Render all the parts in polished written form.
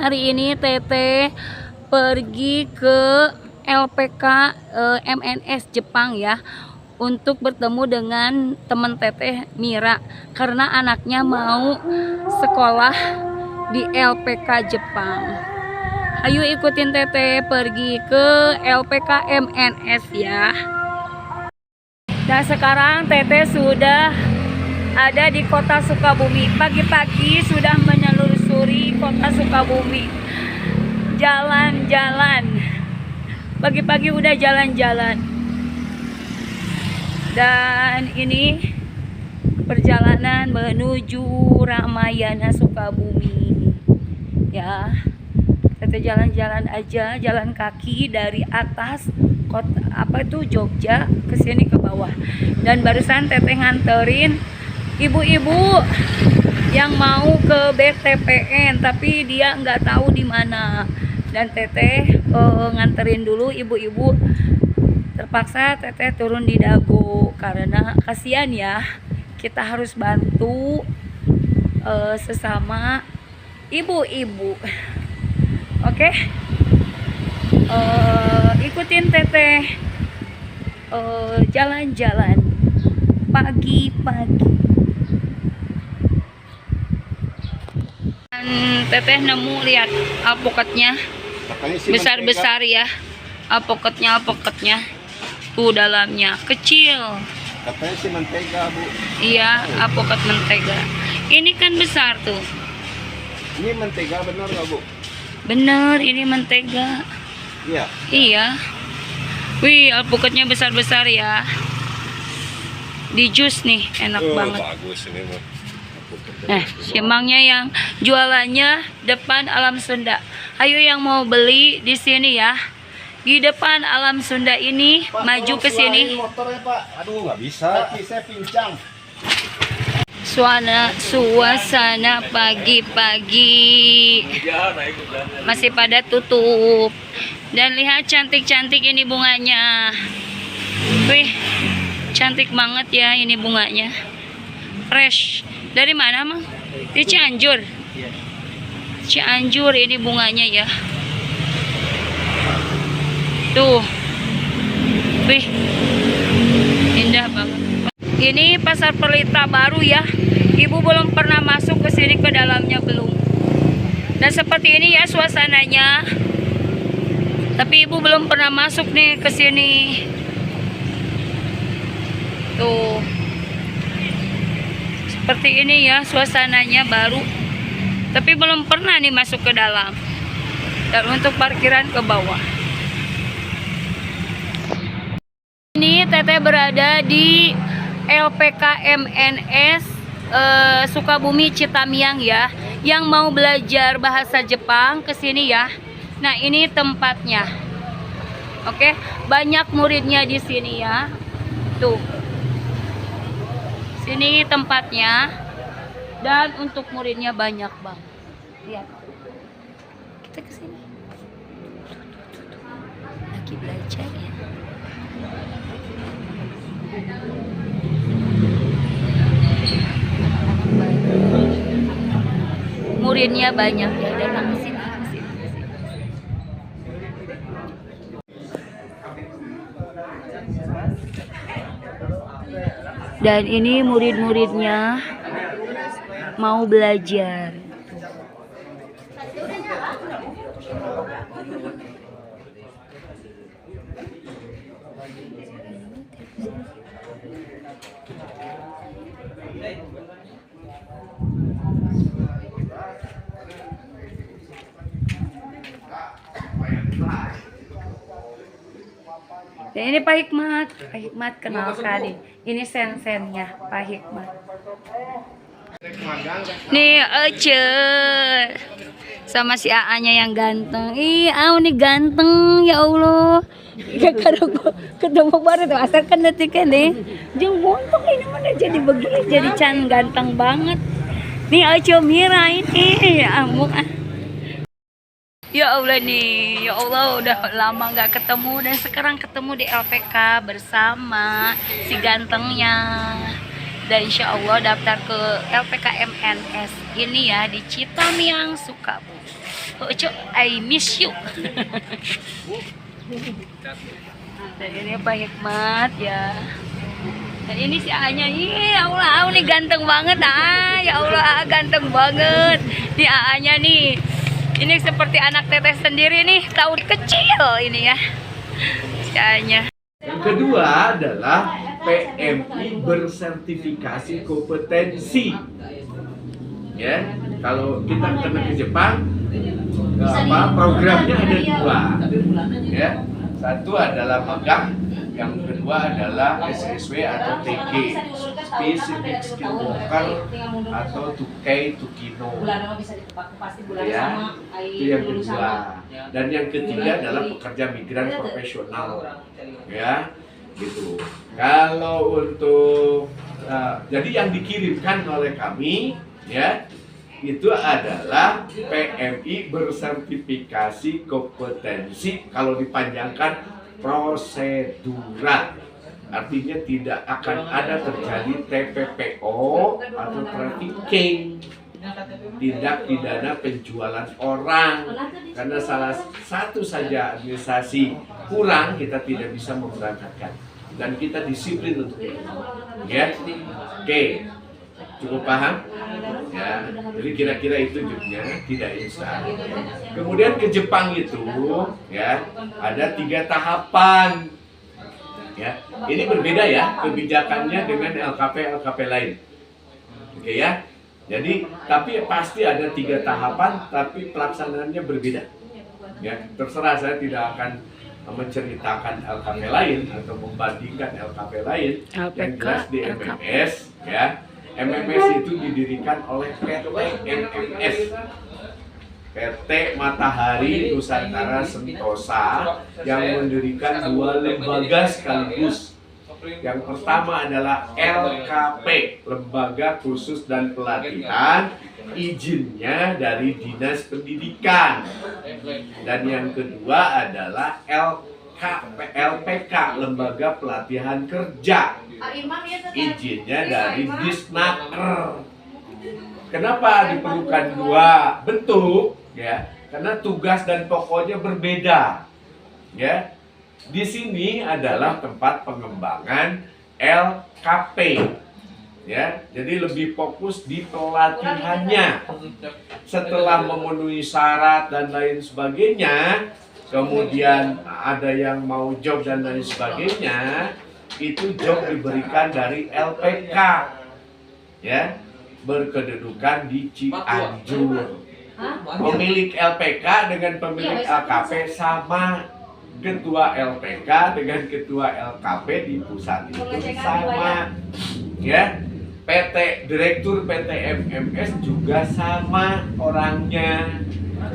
hari ini Teteh pergi ke LPK MNS Jepang ya, untuk bertemu dengan teman Teteh Mira karena anaknya mau sekolah di LPK Jepang. Ayo ikutin Teteh pergi ke LPK MNS ya. Nah sekarang Teteh sudah ada di kota Sukabumi. Pagi-pagi sudah menelusuri kota Sukabumi. Jalan-jalan. Pagi-pagi udah jalan-jalan. Dan ini perjalanan menuju Ramayana Sukabumi. Ya. Teteh jalan-jalan aja, jalan kaki dari atas kota apa itu Jogja ke sini ke bawah. Dan barusan Teteh nganterin ibu-ibu yang mau ke BTPN tapi dia nggak tahu di mana, dan Teteh nganterin dulu ibu-ibu. Terpaksa Teteh turun di Dago karena kasihan ya, kita harus bantu sesama ibu-ibu. Oke, ikutin Teteh jalan-jalan pagi-pagi. Teteh nemu, lihat alpukatnya besar-besar ya, alpukatnya tuh dalamnya kecil. Katanya sih mentega, Bu. Iya, alpukat mentega. Ini kan besar tuh. Ini mentega benar nggak, Bu? Bener, ini mentega. Iya. Iya. Wih, alpukatnya besar-besar ya. Di jus nih, enak banget. Bagus ini, Bu. Nah, emangnya yang jualannya depan Alam Sunda. Ayo yang mau beli di sini ya. Di depan Alam Sunda ini, Pak, maju ke sini. Motornya, Pak. Aduh, nggak bisa. Kaki saya pincang. Suasana pagi-pagi masih pada tutup. Dan lihat cantik-cantik ini bunganya. Wih, cantik banget ya ini bunganya. Fresh. Dari mana, Mang? Di Cianjur. Cianjur ini bunganya ya. Tuh. Wih. Indah banget. Ini pasar Pelita baru ya. Ibu belum pernah masuk ke sini, ke dalamnya belum. Dan seperti ini ya suasananya. Tapi ibu belum pernah masuk nih ke sini. Tuh. Seperti ini ya suasananya baru. Tapi belum pernah nih masuk ke dalam. Dan untuk parkiran ke bawah. Ini Teteh berada di LPK MNS Sukabumi Citamiang ya. Yang mau belajar bahasa Jepang ke sini ya. Nah, ini tempatnya. Oke, banyak muridnya di sini ya. Tuh. Sini tempatnya, dan untuk muridnya banyak banget. Lihat, kita kesini. Lagi belajar ya. Muridnya banyak ya, datang ke sini. Dan ini murid-muridnya mau belajar. Dan ini Pak Hikmat kenalkan ini sen-sennya Pak Hikmat. Nih Ece sama si AA-nya yang ganteng. Ih, nih ganteng ya Allah. Ketemu baru tuh asal kan detiknya nih. Jeng bontok ini mana jadi begini, jadi can ganteng banget. Nih Ece Mira ini amuk. Ya Allah nih, ya Allah udah lama nggak ketemu dan sekarang ketemu di LPK bersama si gantengnya. Dan insya Allah daftar ke LPKMNS ini ya di Citamiang, Sukabumi. Ojo, I miss you. Dan ini Pak Hikmat ya. Dan ini si A-nya, ya Allah, ini ganteng banget ya Allah, ganteng banget. Nih A-nya nih, ini seperti anak teteh sendiri nih, tahun kecil ini ya, si A-nya. Yang kedua adalah PMI bersertifikasi kompetensi. Ya, kalau kita kena ke Jepang, programnya ada dua. Ya, satu adalah magang, yang kedua adalah SSW atau TG, Specific Skill Worker atau Tukai Tukino. Ya, itu yang kedua. Dan yang ketiga adalah pekerja migran profesional. Ya, gitu. Kalau untuk jadi yang dikirimkan oleh kami, ya, itu adalah PMI bersertifikasi kompetensi, kalau dipanjangkan prosedural, artinya tidak akan ada terjadi TPPO atau trafficking, tindak pidana penjualan orang, karena salah satu saja administrasi kurang kita tidak bisa memberangkatkan, dan kita disiplin untuk itu. Ya, oke, cukup paham? Ya, jadi kira-kira itu jadinya tidak instan. Kemudian ke Jepang itu, ya, ada 3 tahapan. Ya, ini berbeda ya kebijakannya dengan LKP lain. Oke ya. Jadi, tapi pasti ada 3 tahapan, tapi pelaksanaannya berbeda. Ya, terserah, saya tidak akan menceritakan LKP lain atau membandingkan LKP lain. Yang jelas di MMS, ya. MMS itu didirikan oleh PT MMS, PT Matahari Nusantara Sentosa, yang mendirikan 2 lembaga sekaligus. Yang pertama adalah LKP, Lembaga Khusus dan Pelatihan, izinnya dari Dinas Pendidikan. Dan yang kedua adalah LPK, Lembaga Pelatihan Kerja, izinnya dari Disnaker. Kenapa diperlukan 2 bentuk? Ya, karena tugas dan pokoknya berbeda. Ya, di sini adalah tempat pengembangan LKP. Ya, jadi lebih fokus di pelatihannya. Setelah memenuhi syarat dan lain sebagainya, kemudian ada yang mau job dan lain sebagainya, itu job diberikan dari LPK, ya, berkedudukan di Cianjur. Pemilik LPK dengan pemilik LKP sama, ketua LPK dengan ketua LKP di pusat itu sama, ya. Direktur PT MMS juga sama orangnya.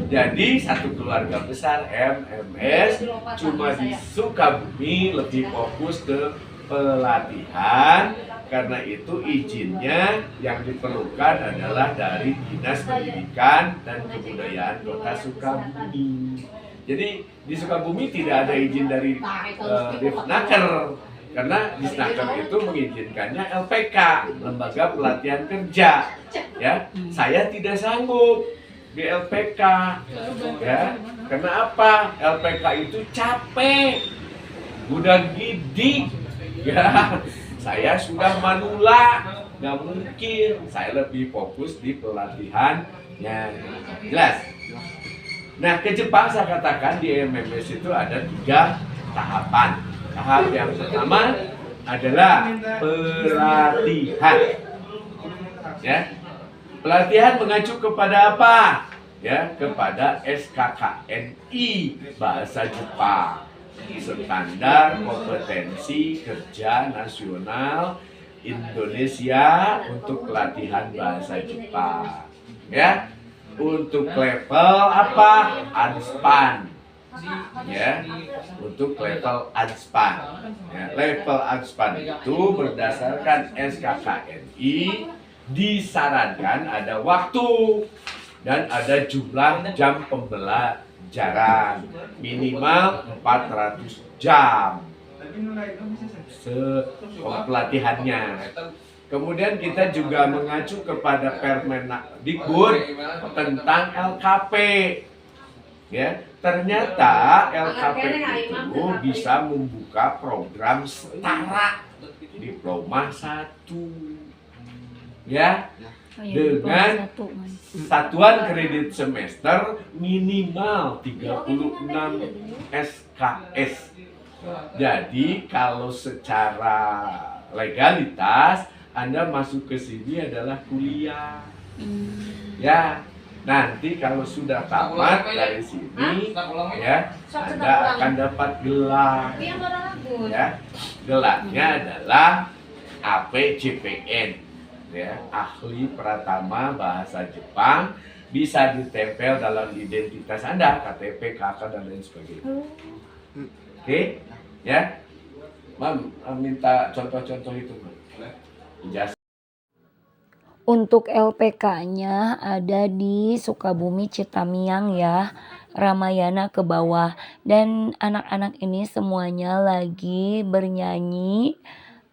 Jadi satu keluarga besar MMS, cuma di Sukabumi lebih fokus ke pelatihan. Karena itu izinnya yang diperlukan adalah dari Dinas Pendidikan dan Kebudayaan Kota Sukabumi. Jadi di Sukabumi tidak ada izin dari Disnaker, karena Disnaker itu mengizinkannya LPK, Lembaga Pelatihan Kerja. Ya, saya tidak sanggup di LPK, ya, karena apa? LPK itu capek, udah gidik, ya. Saya sudah manula, nggak mungkin. Saya lebih fokus di pelatihannya, jelas. Nah, ke Jepang saya katakan di MMS itu ada 3 tahapan. Tahap yang pertama adalah pelatihan. Ya, pelatihan mengacu kepada apa? Ya, kepada SKKNI Bahasa Jepang, Standar Kompetensi Kerja Nasional Indonesia untuk pelatihan bahasa Jepang. Ya, untuk level apa? Adspan. Ya, untuk level Adspan. Ya, level Adspan itu berdasarkan SKKNI disarankan ada waktu dan ada jumlah jam pembelajaran minimal 400 jam pelatihannya. Kemudian kita juga mengacu kepada Permendikbud tentang LKP. Ya, ternyata LKP itu bisa membuka program setara diploma 1. Ya, dengan satuan kredit semester minimal 36 SKS. Jadi kalau secara legalitas Anda masuk ke sini adalah kuliah. Ya, nanti kalau sudah tamat dari sini ya, Anda akan dapat gelar. Ya, gelarnya adalah APJPN. Ya, ahli pratama bahasa Jepang, bisa ditempel dalam identitas Anda, KTP, KK dan lain sebagainya. Oke, ya. Mam, minta contoh-contoh itu, Mam. Ijazah. Untuk LPK-nya ada di Sukabumi Citamiang ya, Ramayana ke bawah. Dan anak-anak ini semuanya lagi bernyanyi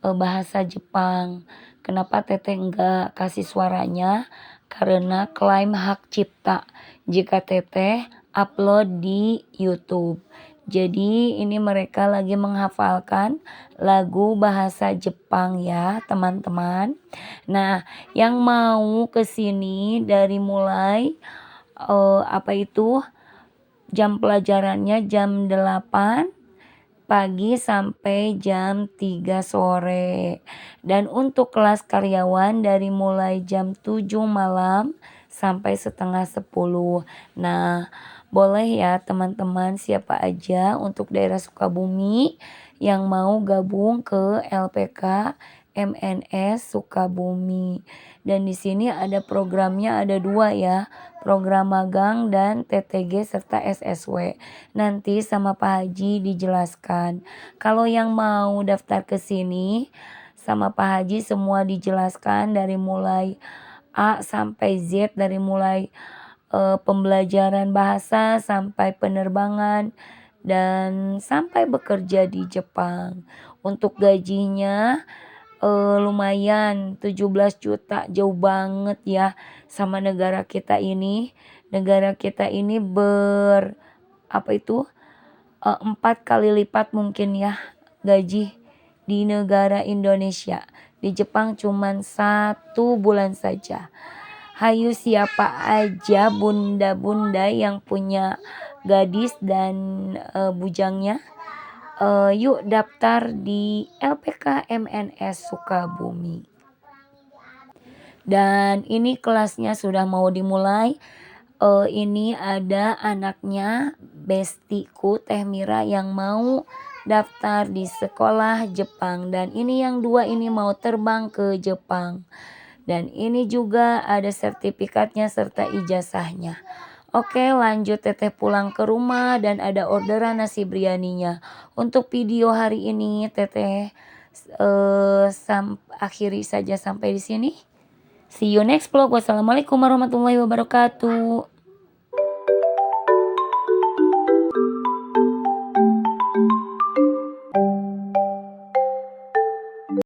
bahasa Jepang. Kenapa Teteh enggak kasih suaranya? Karena klaim hak cipta jika Teteh upload di YouTube. Jadi ini mereka lagi menghafalkan lagu bahasa Jepang ya teman-teman. Nah, yang mau ke sini dari mulai jam pelajarannya jam 8 pagi sampai jam 3 sore. Dan untuk kelas karyawan dari mulai jam 7 malam sampai setengah 10. Nah, boleh ya teman-teman siapa aja untuk daerah Sukabumi yang mau gabung ke LPK MNS Sukabumi. Dan di sini ada programnya ada 2 ya, program magang dan TTG serta SSW. Nanti sama Pak Haji dijelaskan. Kalau yang mau daftar ke sini sama Pak Haji semua dijelaskan dari mulai A sampai Z, dari mulai pembelajaran bahasa sampai penerbangan dan sampai bekerja di Jepang. Untuk gajinya lumayan 17 juta, jauh banget ya sama negara kita ini. Negara kita ini 4 kali lipat mungkin ya gaji di negara Indonesia. Di Jepang cuman 1 bulan saja. Hayu siapa aja bunda-bunda yang punya gadis dan bujangnya, yuk daftar di LPK MNS Sukabumi. Dan ini kelasnya sudah mau dimulai. Ini ada anaknya bestiku Teh Mira yang mau daftar di sekolah Jepang. Dan ini yang 2 ini mau terbang ke Jepang. Dan ini juga ada sertifikatnya serta ijazahnya. Oke, lanjut Teteh pulang ke rumah dan ada orderan nasi biryaninya. Untuk video hari ini Teteh akhiri saja sampai di sini. See you next vlog. Wassalamualaikum warahmatullahi wabarakatuh.